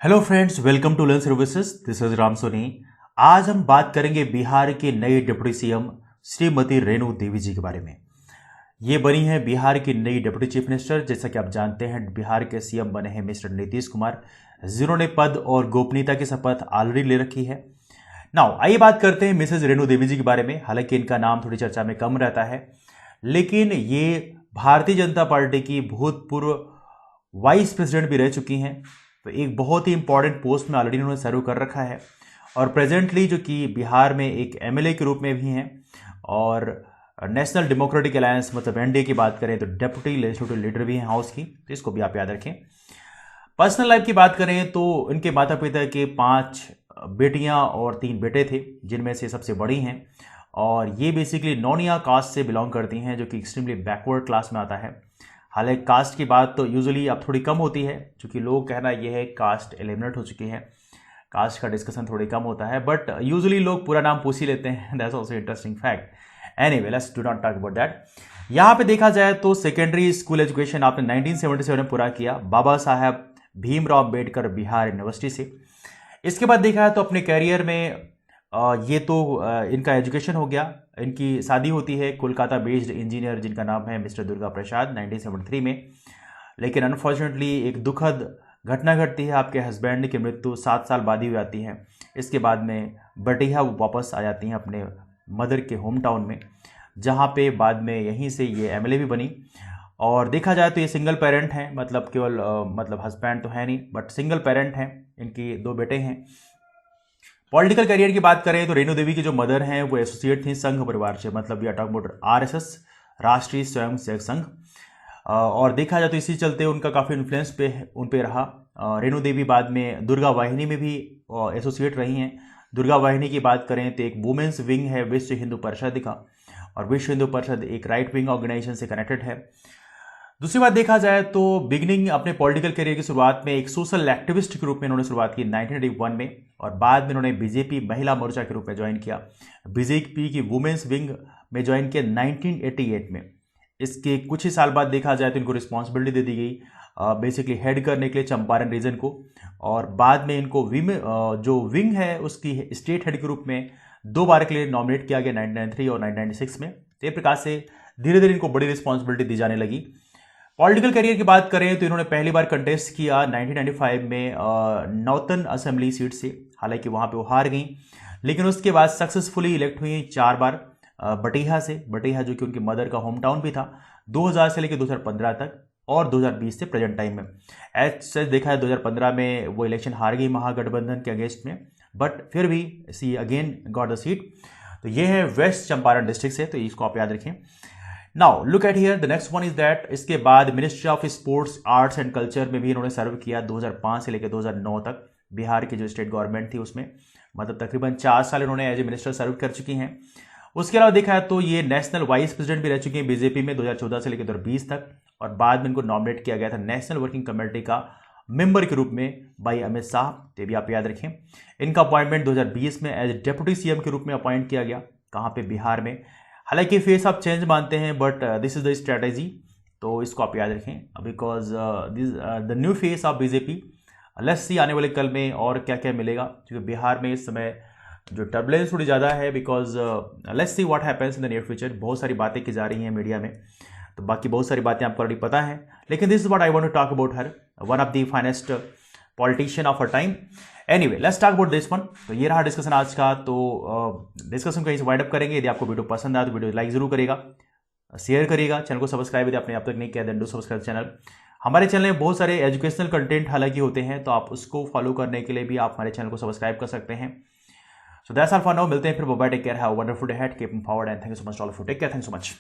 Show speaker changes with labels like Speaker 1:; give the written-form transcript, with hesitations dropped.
Speaker 1: Hello friends, welcome to learn services. This is Ram Soni. आज हम बात करेंगे बिहार के नए डिप्टी सीएम श्रीमती रेणु देवी जी के बारे में। ये बनी है बिहार की नई डिप्टी चीफ मिनिस्टर। जैसा कि आप जानते हैं, बिहार के सीएम बने हैं मिस्टर नीतीश कुमार, जिन्होंने पद और गोपनीयता की शपथ ऑलरेडी ले रखी है। नाउ आइए बात करते हैं मिसेज रेणु देवी जी के बारे में। हालांकि इनका नाम थोड़ी चर्चा में कम रहता है, लेकिन ये भारतीय जनता पार्टी की भूतपूर्व वाइस प्रेसिडेंट भी रह चुकी हैं। तो एक बहुत ही इंपॉर्टेंट पोस्ट में ऑलरेडी उन्होंने सर्व कर रखा है और प्रेजेंटली जो कि बिहार में एक एमएलए के रूप में भी हैं और नेशनल डेमोक्रेटिक अलायंस मतलब एनडीए की बात करें तो डेप्यूटी लेजिस्लेटिव लीडर भी हैं हाउस की। तो इसको भी आप याद रखें। पर्सनल लाइफ की बात करें तो इनके माता पिता के 5 बेटियां और 3 बेटे थे, जिनमें से सबसे बड़ी हैं और ये बेसिकली नौनिया कास्ट से बिलोंग करती हैं, जो कि एक्सट्रीमली बैकवर्ड क्लास में आता है। हालांकि कास्ट की बात तो यूजुअली अब थोड़ी कम होती है, क्योंकि लोग कहना यह है कास्ट एलिमिनेट हो चुकी है, कास्ट का डिस्कशन थोड़ी कम होता है, बट यूजुअली लोग पूरा नाम पूछ ही लेते हैं। That's also interesting fact. Anyway, let's do not talk about that. यहाँ पे देखा जाए तो सेकेंडरी स्कूल एजुकेशन आपने 1977 में पूरा किया बाबा साहेब भीमराव अम्बेडकर बिहार यूनिवर्सिटी से। इसके बाद देखा है तो अपने कैरियर में ये तो इनका एजुकेशन हो गया। इनकी शादी होती है कोलकाता बेस्ड इंजीनियर जिनका नाम है मिस्टर दुर्गा प्रसाद 1973 में। लेकिन अनफॉर्चुनेटली एक दुखद घटना घटती है, आपके हस्बैंड की मृत्यु 7 साल बाद ही हो जाती है। इसके बाद में बटिया वो वापस आ जाती हैं अपने मदर के होम टाउन में, जहाँ पे बाद में यहीं से ये एमएलए भी बनी। और देखा जाए तो ये सिंगल पेरेंट हैं, मतलब केवल मतलब हस्बैंड तो है नहीं बट सिंगल पेरेंट हैं। इनकी 2 बेटे हैं। पॉलिटिकल करियर की बात करें तो रेणु देवी की जो मदर हैं वो एसोसिएट थी संघ परिवार से, मतलब ये टॉक अबाउट आरएसएस, राष्ट्रीय स्वयंसेवक संघ। और देखा जाए तो इसी चलते उनका काफ़ी इन्फ्लुएंस उन पे रहा। रेणु देवी बाद में दुर्गा वाहिनी में भी एसोसिएट रही हैं। दुर्गा वाहिनी की बात करें तो एक वुमेन्स विंग है विश्व हिंदू परिषद का, और विश्व हिंदू परिषद एक राइट विंग ऑर्गेनाइजेशन से कनेक्टेड है। दूसरी बात देखा जाए तो बिगिनिंग अपने पॉलिटिकल करियर की शुरुआत में एक सोशल एक्टिविस्ट के रूप में इन्होंने शुरुआत की 1981 में, और बाद में इन्होंने बीजेपी महिला मोर्चा के रूप में ज्वाइन किया। बीजेपी की वुमेन्स विंग में ज्वाइन किया 1988 में। इसके कुछ ही साल बाद देखा जाए तो इनको रिस्पॉन्सिबिलिटी दे दी गई बेसिकली हेड करने के लिए चंपारण रीजन को, और बाद में इनको जो विंग है उसकी स्टेट हेड के रूप में 2 बार के लिए नॉमिनेट किया गया 1993 और 1996 में। तो इस प्रकार से धीरे धीरे इनको बड़ी रिस्पॉन्सिबिलिटी दी जाने लगी। पॉलिटिकल करियर की बात करें तो इन्होंने पहली बार कंटेस्ट किया 1995 में नौतन असेंबली सीट से। हालांकि वहां पे वो हार गई, लेकिन उसके बाद सक्सेसफुली इलेक्ट हुई 4 बार बटिया से। बटिया जो कि उनकी मदर का होम टाउन भी था, 2000 से लेकर 2015 तक और 2020 से प्रेजेंट टाइम में। सच देखा है 2015 में वो इलेक्शन हार गई महागठबंधन के अगेंस्ट में, बट फिर भी see again got the seat. तो ये है वेस्ट चंपारण डिस्ट्रिक्ट से, तो इसको आप याद रखें। Now look at here the next one is that इसके बाद ministry of sports arts and culture में भी इन्होंने सर्व किया 2005 से लेकर 2009 तक। बिहार की जो स्टेट गवर्नमेंट थी उसमें, मतलब तकरीबन 4 साल इन्होंने एज ए मिनिस्टर सर्व कर चुकी हैं। उसके अलावा देखा है तो ये नेशनल वाइस प्रेसिडेंट भी रह चुकी हैं बीजेपी में 2014 से लेकर 2020 तक, और बाद में इनको नॉमिनेट किया गया था नेशनल वर्किंग कमेटी का मेंबर के रूप में बाई अमित शाह। ये भी आप याद रखें। इनका अपॉइंटमेंट 2020 में एज डेप्यूटी सीएम के रूप में अपॉइंट किया गया, कहाँ पे, बिहार में। हालांकि फेस आप चेंज मानते हैं, but this is the strategy, तो इसको आप याद रखें because this the new face of BJP. Let's see आने वाले कल में और क्या क्या मिलेगा, क्योंकि बिहार में इस समय जो टर्बुलेंस थोड़ी ज़्यादा है, because let's see what happens in the near future. बहुत सारी बातें की जा रही हैं मीडिया में, तो बाकी बहुत सारी बातें आपको ऑलरेडी पता है, लेकिन this is what I want to talk about her, one of the finest politician of a time. Anyway, let's talk about this one. तो ये रहा डिस्कशन आज का। तो डिस्कशन कहीं से वाइंड अप करेंगे। यदि आपको वीडियो पसंद आए तो वीडियो लाइक जरूर करेगा, शेयर करिएगा, चैनल को सब्सक्राइब यदि आपने अब तक नहीं किया देन डू सब्सक्राइब चैनल। हमारे चैनल में बहुत सारे एजुकेशनल कंटेंट हालांकि होते हैं, तो आप उसको फॉलो करने के लिए भी आप हमारे चैनल को सब्सक्राइब कर सकते हैं। So that's all for now. मिलते हैं फिर। Bye, take care, have a wonderful day ahead, keep forward and thank you so much all of you. Take care, thank you so much.